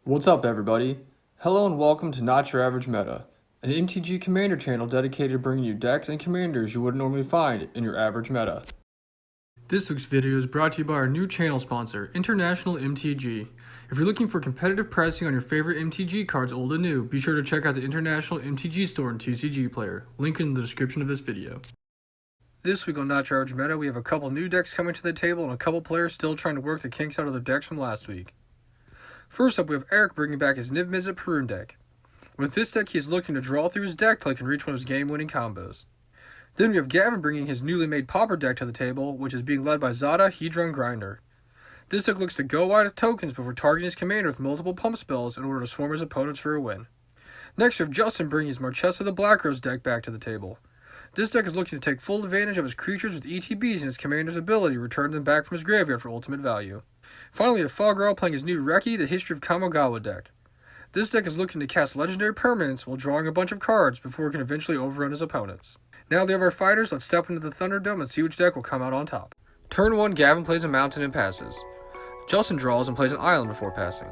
What's up, everybody? Hello and welcome to Not Your Average Meta, an MTG Commander channel dedicated to bringing you decks and commanders you wouldn't normally find in your average meta. This week's video is brought to you by our new channel sponsor, International MTG. If you're looking for competitive pricing on your favorite MTG cards, old and new, be sure to check out the International MTG store and TCG Player, link in the description of this video. This week on Not Your Average Meta, we have a couple new decks coming to the table and a couple players still trying to work the kinks out of their decks from last week. First up, we have Eric bringing back his Niv-Mizzet Parun deck. With this deck, he is looking to draw through his deck till he can reach one of his game-winning combos. Then we have Gavin bringing his newly made Pauper deck to the table, which is being led by Zada, Hedron Grinder. This deck looks to go wide with tokens before targeting his commander with multiple pump spells in order to swarm his opponents for a win. Next, we have Justin bringing his Marchesa the Black Rose deck back to the table. This deck is looking to take full advantage of his creatures with ETBs and his commander's ability to return them back from his graveyard for ultimate value. Finally, we have Fogrel playing his new Reki, the History of Kamigawa deck. This deck is looking to cast legendary permanents while drawing a bunch of cards before it can eventually overrun his opponents. Now that we have our fighters, let's step into the Thunderdome and see which deck will come out on top. Turn 1, Gavin plays a mountain and passes. Justin draws and plays an island before passing.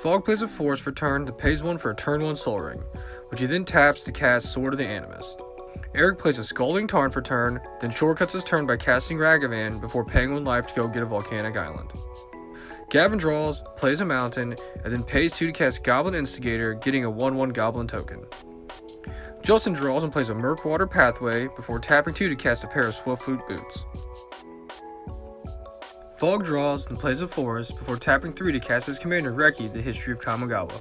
Fog plays a forest for turn that pays 1 for a turn 1 Soul Ring, which he then taps to cast Sword of the Animist. Eric plays a Scalding Tarn for turn, then shortcuts his turn by casting Ragavan before paying 1 life to go get a Volcanic Island. Gavin draws, plays a mountain, and then pays 2 to cast Goblin Instigator, getting a 1/1 Goblin token. Justin draws and plays a Murkwater Pathway before tapping 2 to cast a pair of Swiftfoot Boots. Fog draws and plays a forest before tapping 3 to cast his commander Reki, the History of Kamigawa.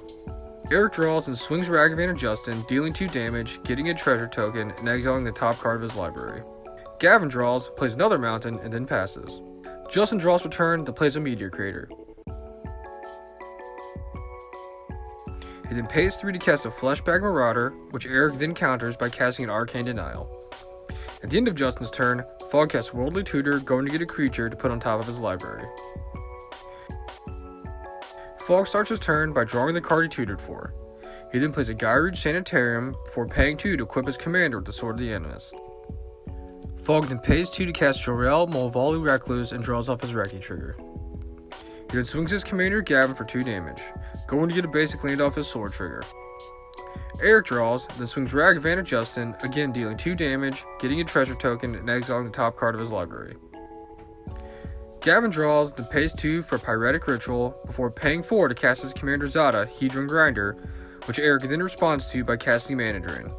Eric draws and swings Ragavan at Justin, dealing 2 damage, getting a treasure token, and exiling the top card of his library. Gavin draws, plays another mountain, and then passes. Justin draws for turn that plays a Meteor Crater. He then pays 3 to cast a Fleshbag Marauder, which Eric then counters by casting an Arcane Denial. At the end of Justin's turn, Fog casts Worldly Tutor, going to get a creature to put on top of his library. Fog starts his turn by drawing the card he tutored for. He then plays a Gyrude Sanitarium before paying 2 to equip his commander with the Sword of the Animist. Fog then pays 2 to cast Jor-El Molvalu Recluse and draws off his Reki trigger. He then swings his commander Gavin for 2 damage, going to get a basic land off his sword trigger. Eric draws, then swings Ragavan at Justin, again dealing 2 damage, getting a treasure token, and exiling the top card of his library. Gavin draws, then pays 2 for Pyretic Ritual, before paying 4 to cast his commander Zada, Hedron Grinder, which Eric then responds to by casting Mana Drain.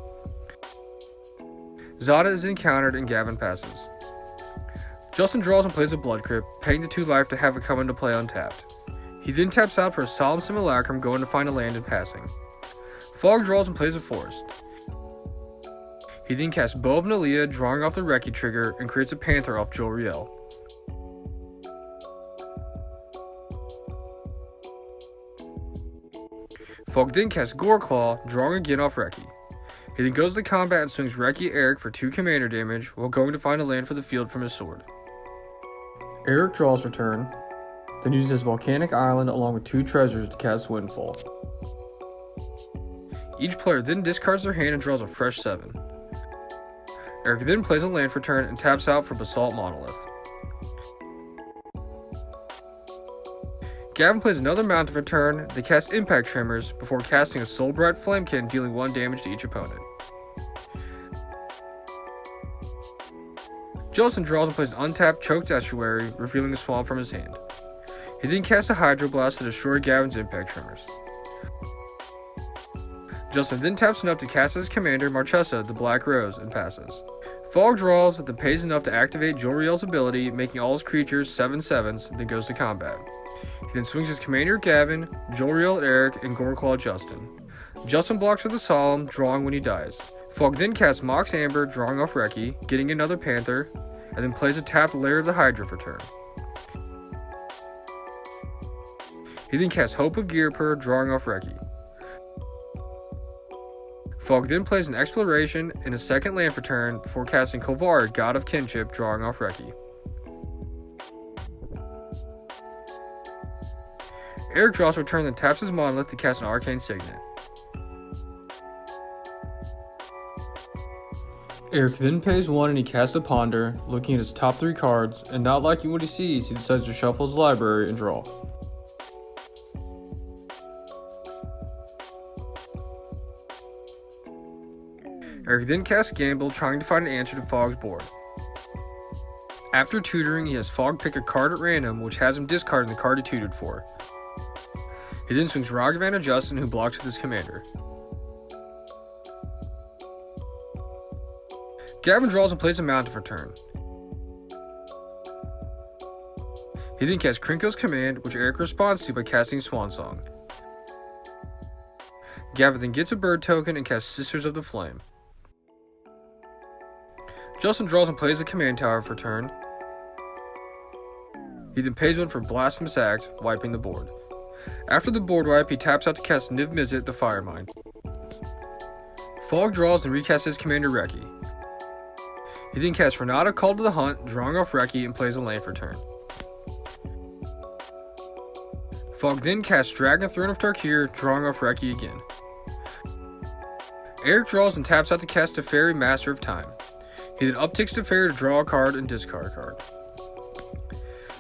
Zada is encountered and Gavin passes. Justin draws and plays a Blood Crypt, paying the 2 life to have it come into play untapped. He then taps out for a Solemn Simulacrum, going to find a land and passing. Fog draws and plays a forest. He then casts Bow of Nalia, drawing off the Reki trigger, and creates a Panther off Jor-El. Fog then casts Goreclaw, drawing again off Reki. He then goes to combat and swings Reki at Eric for 2 commander damage, while going to find a land for the field from his sword. Eric draws for turn, then uses his Volcanic Island along with 2 treasures to cast Windfall. Each player then discards their hand and draws a fresh 7. Eric then plays a land for turn and taps out for Basalt Monolith. Gavin plays another mountain for turn that casts Impact Tremors before casting a Soulbright Flamekin, dealing 1 damage to each opponent. Justin draws and plays an untapped Choked Estuary, revealing a swamp from his hand. He then casts a Hydroblast to destroy Gavin's Impact Tremors. Justin then taps enough to cast his commander Marchesa the Black Rose and passes. Fog draws, then pays enough to activate Jor-El's ability, making all his creatures 7/7s, then goes to combat. He then swings his commander Gavin, Jor-El at Eric, and Goreclaw at Justin. Justin blocks with a Solemn, drawing when he dies. Fog then casts Mox Amber, drawing off Reki, getting another Panther, and then plays a tapped Lair of the Hydra for turn. He then casts Hope of Gearper, drawing off Reki. Fog then plays an Exploration and a second land for turn before casting Kolvar, God of Kinship, drawing off Reki. Eric draws for turn, then taps his Monolith to cast an Arcane Signet. Eric then pays 1 and he casts a Ponder, looking at his top 3 cards, and not liking what he sees, he decides to shuffle his library and draw. Eric then casts Gamble, trying to find an answer to Fog's board. After tutoring, he has Fog pick a card at random, which has him discarding the card he tutored for. He then swings Ragavan at Justin, who blocks with his commander. Gavin draws and plays a mountain for turn. He then casts Krinko's command, which Eric responds to by casting Swan Song. Gavin then gets a bird token and casts Sisters of the Flame. Justin draws and plays a command tower for turn. He then pays one for Blasphemous Act, wiping the board. After the board wipe, he taps out to cast Niv-Mizzet, the Firemind. Fog draws and recasts his commander Reki. He then casts Renata, Call to the Hunt, drawing off Reki, and plays a land for turn. Fog then casts Dragon Throne of Tarkir, drawing off Reki again. Eric draws and taps out to cast Teferi, Master of Time. He then upticks Teferi to draw a card and discard a card.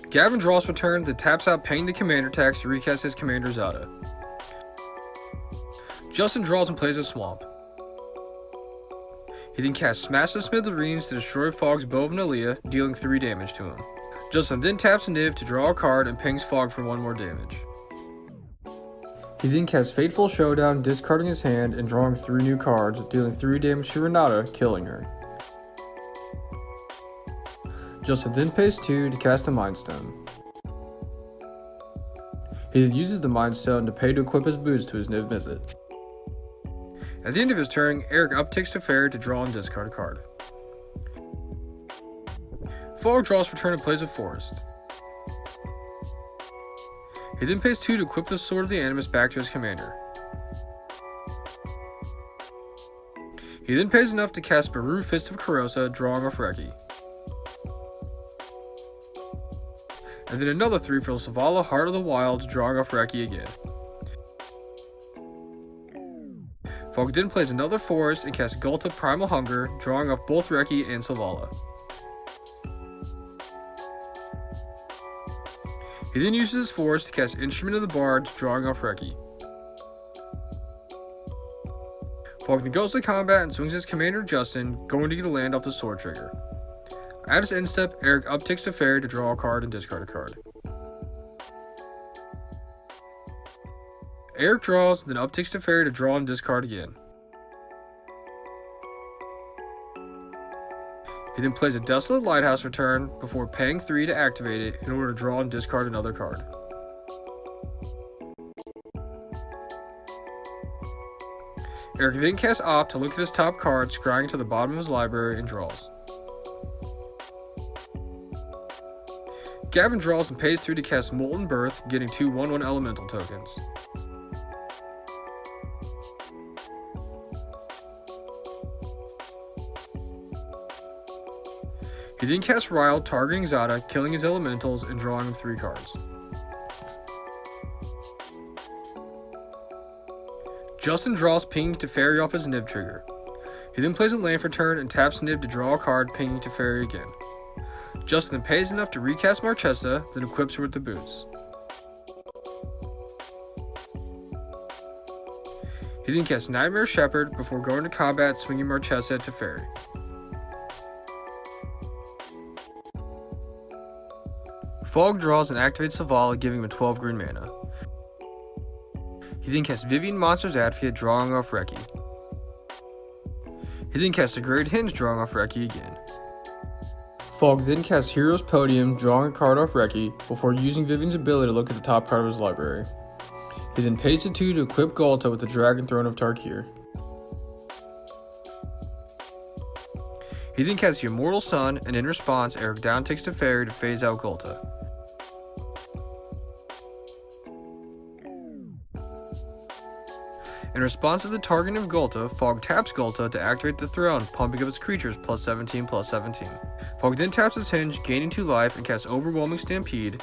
Gavin draws for turn, then taps out paying the commander tax to recast his commander Zada. Justin draws and plays a Swamp. He then casts Smash the Smithereens to destroy Fog's Bow of Nalia, dealing 3 damage to him. Justin then taps a Niv to draw a card and pings Fog for 1 more damage. He then casts Fateful Showdown, discarding his hand and drawing 3 new cards, dealing 3 damage to Renata, killing her. Justin then pays 2 to cast a Mind Stone. He then uses the Mind Stone to pay to equip his boots to his Niv-Mizzet. At the end of his turn, Eric upticks Teferi to draw and discard a card. Fog draws for turn and plays a Forest. He then pays 2 to equip the Sword of the Animus back to his commander. He then pays enough to cast Baru, Fist of Karosa, drawing off Reki. And then another 3 for Savala, Heart of the Wilds, drawing off Reki again. Fog then plays another Forest and casts Gulta, Primal Hunger, drawing off both Reki and Savala. He then uses his Forest to cast Instrument of the Bards, drawing off Reki. Fog then goes to combat and swings his commander Justin, going to get a land off the sword trigger. At his end step, Eric upticks Teferi to draw a card and discard a card. Eric draws, then upticks Teferi to draw and discard again. He then plays a Desolate Lighthouse for turn before paying 3 to activate it in order to draw and discard another card. Eric then casts Opt to look at his top card, scrying to the bottom of his library, and draws. Gavin draws and pays 3 to cast Molten Birth, getting 2 1/1 elemental tokens. He then casts Rile, targeting Zada, killing his elementals and drawing him 3 cards. Justin draws, pinging Teferi off his Niv trigger. He then plays a land for turn and taps Niv to draw a card, pinging Teferi again. Justin then pays enough to recast Marchesa, then equips her with the boots. He then casts Nightmare Shepherd before going to combat, swinging Marchesa at Teferi. Fog draws and activates Savala, giving him a 12 green mana. He then casts Vivian Monster's Advocate, drawing off Reki. He then casts a Great Hinge, drawing off Reki again. Fog then casts Hero's Podium, drawing a card off Reki, before using Vivian's ability to look at the top card of his library. He then pays a 2 to equip Gulta with the Dragon Throne of Tarkir. He then casts the Immortal Sun, and in response, Eric downticks Teferi to phase out Gulta. In response to the targeting of Gulta, Fog taps Gulta to activate the throne, pumping up its creatures +17/+17. Fog then taps his Hinge, gaining 2 life, and casts Overwhelming Stampede,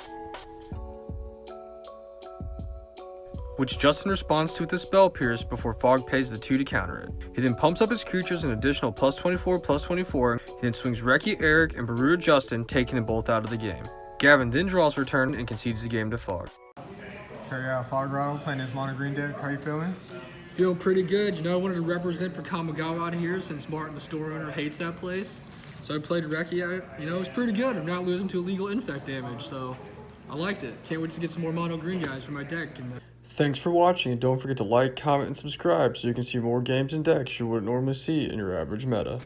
which Justin responds to with the Spell Pierce before Fog pays the 2 to counter it. He then pumps up his creatures an additional +24/+24. He then swings Reki, Eric, and Baru at Justin, taking them both out of the game. Gavin then draws for turn and concedes the game to Fog. So yeah, Fog Rattle playing his mono green deck. How you feeling? Feeling pretty good. You know, I wanted to represent for Kamigawa out here since Martin, the store owner, hates that place. So I played Reki. You know, it was pretty good. I'm not losing to illegal infect damage, so I liked it. Can't wait to get some more mono green guys for my deck. Thanks for watching, and don't forget to like, comment, and subscribe so you can see more games and decks you wouldn't normally see in your average meta.